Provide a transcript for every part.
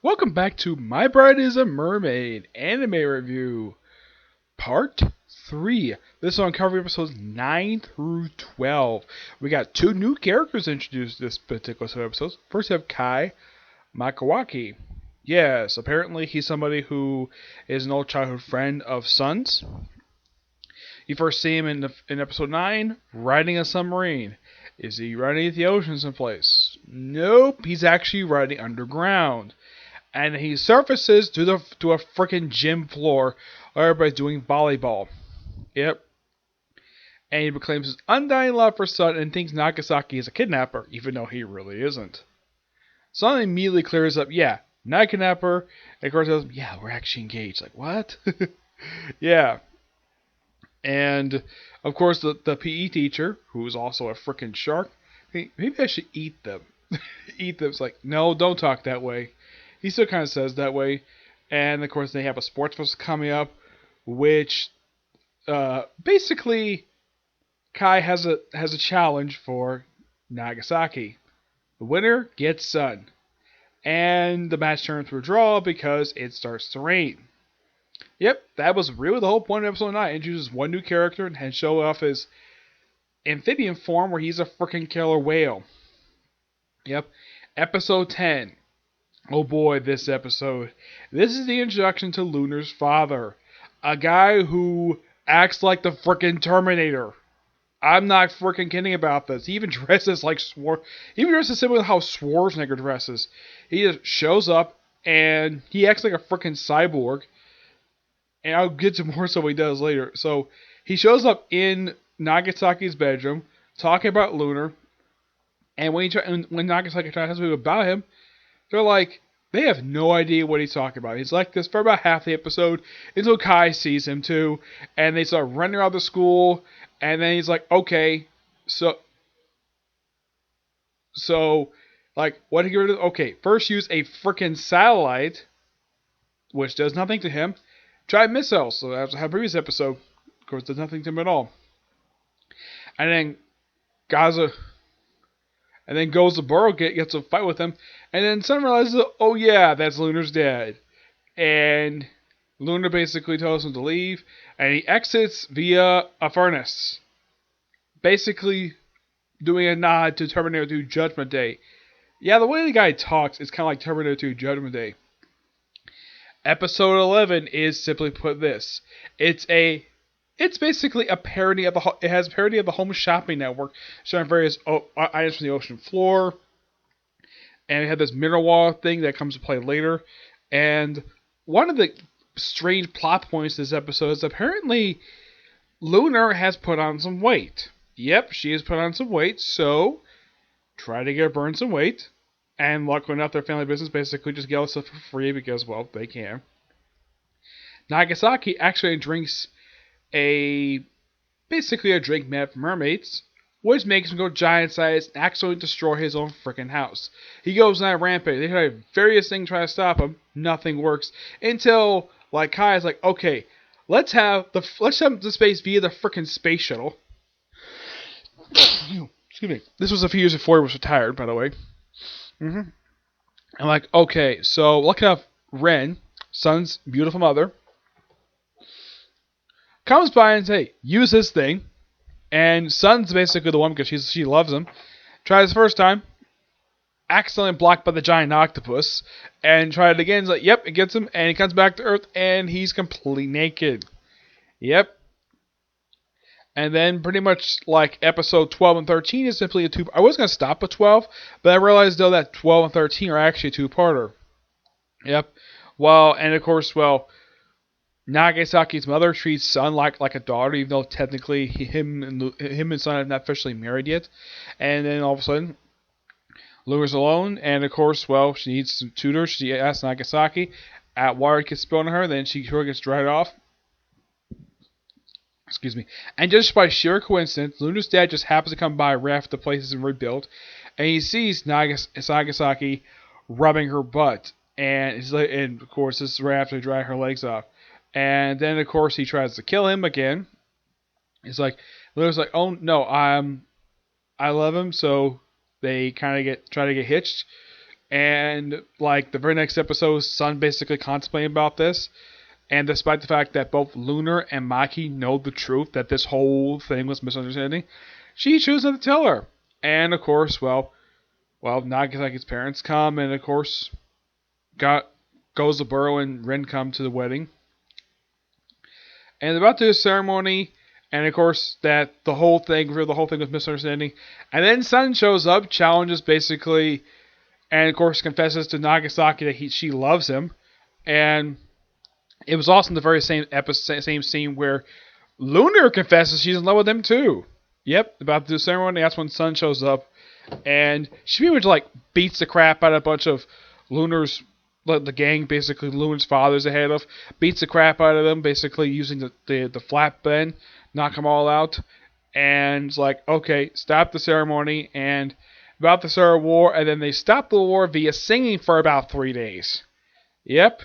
Welcome back to My Bride is a Mermaid anime review, part 3. This one covering episodes 9 through 12. We got two new characters introduced this particular set of episodes. First, we have Kai Makawaki. Yes, apparently he's somebody who is an old childhood friend of Sun's. You first see him in episode 9, riding a submarine. Is he riding at the ocean someplace? Nope, he's actually riding underground. And he surfaces to a freaking gym floor where everybody's doing volleyball. Yep. And he proclaims his undying love for Sun and thinks Nagasaki is a kidnapper, even though he really isn't. Sun immediately clears up, yeah, not a kidnapper. And of course tells him, yeah, we're actually engaged. Like, what? Yeah. And of course the PE teacher, who is also a freaking shark, maybe I should eat them. Eat them. It's like, no, don't talk that way. He still kind of says that way. And, of course, they have a sports festival coming up, which basically Kai has a challenge for Nagasaki. The winner gets Sun. And the match turns to a draw because it starts to rain. Yep, that was really the whole point of episode 9. Introduces one new character and show off his amphibian form where he's a freaking killer whale. Yep. Episode 10. Oh boy, this episode. This is the introduction to Lunar's father. A guy who acts like the frickin' Terminator. I'm not frickin' kidding about this. He even dresses like He even dresses similar to how Schwarzenegger dresses. He just shows up and he acts like a frickin' cyborg. And I'll get to more so what he does later. So he shows up in Nagasaki's bedroom talking about Lunar. And when Nagasaki tries to tell people about him, they're like, they have no idea what he's talking about. He's like this for about half the episode until Kai sees him too, and they start running around the school, and then he's like, okay, so, like, what are you gonna do? Okay, first use a freaking satellite, which does nothing to him. Try missiles, so that's how previous episode, of course, does nothing to him at all. And then Gaza. And then goes to Burrow, gets a fight with him. And then Sun realizes, oh yeah, that's Lunar's dad. And Lunar basically tells him to leave. And he exits via a furnace. Basically doing a nod to Terminator 2 Judgment Day. Yeah, the way the guy talks is kind of like Terminator 2 Judgment Day. Episode 11 is simply put this. It's basically a parody of it has a parody of the Home Shopping Network, showing various items from the ocean floor. And it had this mirror wall thing that comes to play later. And one of the strange plot points this episode is apparently Lunar has put on some weight. Yep, she has put on some weight, so try to get her burn some weight. And luckily enough, their family business basically just get all this stuff for free because, well, they can. Nagasaki actually drinks basically a drink made for mermaids, which makes him go giant size and actually destroy his own freaking house. He goes on a rampage. They try various things trying to stop him. Nothing works until like Kai is like, okay, let's have the space via the freaking space shuttle. Excuse me. This was a few years before he was retired, by the way. I'm like, okay, so look up Ren, Sun's beautiful mother. Comes by and says, hey, use this thing. And Sun's basically the one because she loves him. Tries the first time. Accidentally blocked by the giant octopus. And tried it again. He's like, yep, it gets him. And he comes back to Earth and he's completely naked. Yep. And then pretty much like episode 12 and 13 is simply a two. I was going to stop at 12. But I realized though that 12 and 13 are actually a two-parter. Yep. Well, and of course, Nagasaki's mother treats Sun like a daughter, even though technically him and Sun are not officially married yet. And then all of a sudden, Lunar's alone, and of course, she needs some tutors. She asks Nagasaki, water gets spilled on her, then she gets dried off. Excuse me. And just by sheer coincidence, Lunar's dad just happens to come by right after the place is rebuilt, and he sees Nagasaki rubbing her butt, and of course, this is right after they dry her legs off. And then, of course, he tries to kill him again. It's like, Lunar's like, oh, no, I love him. So they kind of try to get hitched. And like the very next episode, Sun basically contemplating about this. And despite the fact that both Lunar and Maki know the truth that this whole thing was misunderstanding, she chooses not to tell her. And of course, Nagasaki's parents come, and of course, Gozaburo and Rin come to the wedding. And they're about to do a ceremony, and of course, the whole thing was misunderstanding. And then Sun shows up, challenges basically, and of course confesses to Nagasaki that she loves him. And it was also in the very same scene where Lunar confesses she's in love with him too. Yep, about to do the ceremony. That's when Sun shows up, and she pretty much like beats the crap out of a bunch of Lunar's the gang, basically Lunar's father's ahead of, beats the crap out of them, basically using the flatbed, knock them all out, and it's like, okay, stop the ceremony, and about to start a war, and then they stop the war via singing for about 3 days. Yep.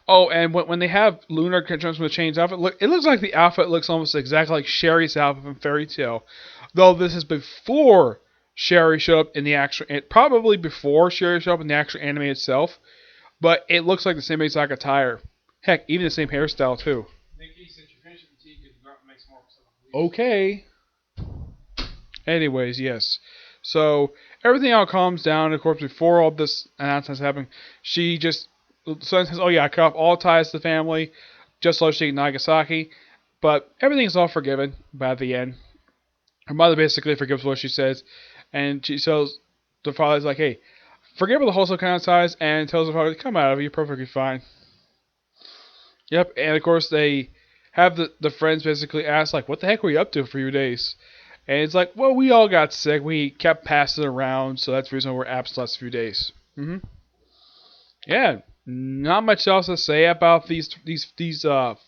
Oh, and when they have Lunar transform with change outfit, it looks like the outfit looks almost exactly like Sherry's outfit from Fairy Tail, though this is before Sherry showed up in the actual, probably before Sherry showed up in the actual anime itself, but it looks like the same exact attire. Heck, even the same hairstyle too. Okay. Anyways, yes. So everything all calms down. Of course, before all this announcement happening, she just says, "Oh yeah, I cut off all ties to the family, just so she can Nagasaki." But everything's all forgiven by the end. Her mother basically forgives what she says, and she tells the father's like, "Hey, forgive her the wholesale kind of ties," and tells the father, "Come out of it, you're perfectly fine." Yep, and of course they have the friends basically ask like, "What the heck were you up to for a few days?" And it's like, "Well, we all got sick. We kept passing it around, so that's the reason we're absent the last few days." Yeah, not much else to say about these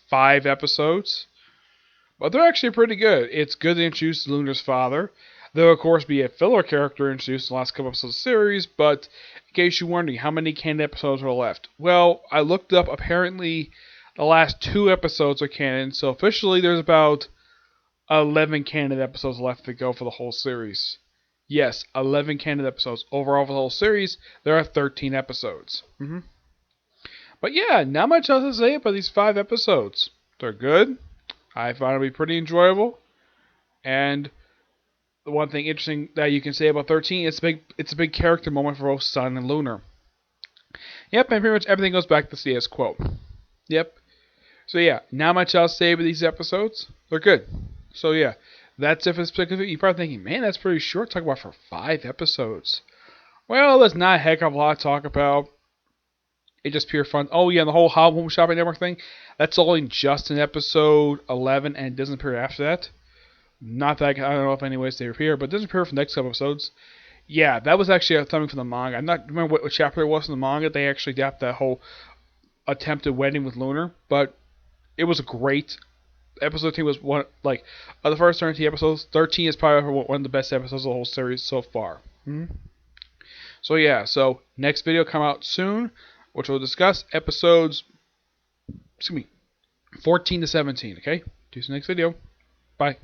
5 episodes, but they're actually pretty good. It's good to introduce Lunar's father. There'll of course be a filler character introduced in the last couple episodes of the series, but in case you're wondering how many canon episodes are left, well, I looked up. Apparently, the last 2 episodes are canon, so officially there's about 11 canon episodes left to go for the whole series. Yes, 11 canon episodes. Overall for the whole series, there are 13 episodes. But yeah, not much else to say about these 5 episodes. They're good. I found it to be pretty enjoyable. And the one thing interesting that you can say about 13, it's a big character moment for both Sun and Lunar. Yep, and pretty much everything goes back to status quo. Yep. So yeah, not much else to say about these episodes. They're good. So yeah, that's it for this particular video. You're probably thinking, man, that's pretty short to talk about for 5 episodes. Well, there's not a heck of a lot to talk about. It's just pure fun. Oh yeah, and the whole Home Shopping Network thing, that's only just in episode 11, and it doesn't appear after that. Not that I don't know if anyways they appear, but it doesn't appear for the next couple episodes. Yeah, that was actually something from the manga. I'm not remember what chapter it was in the manga. They actually adapted that whole attempted wedding with Lunar, but it was great. Episode 13 was one, like, of the first 13 episodes, 13 is probably one of the best episodes of the whole series so far. So yeah, so next video come out soon, which we'll discuss episodes, 14 to 17, okay? See you next video. Bye.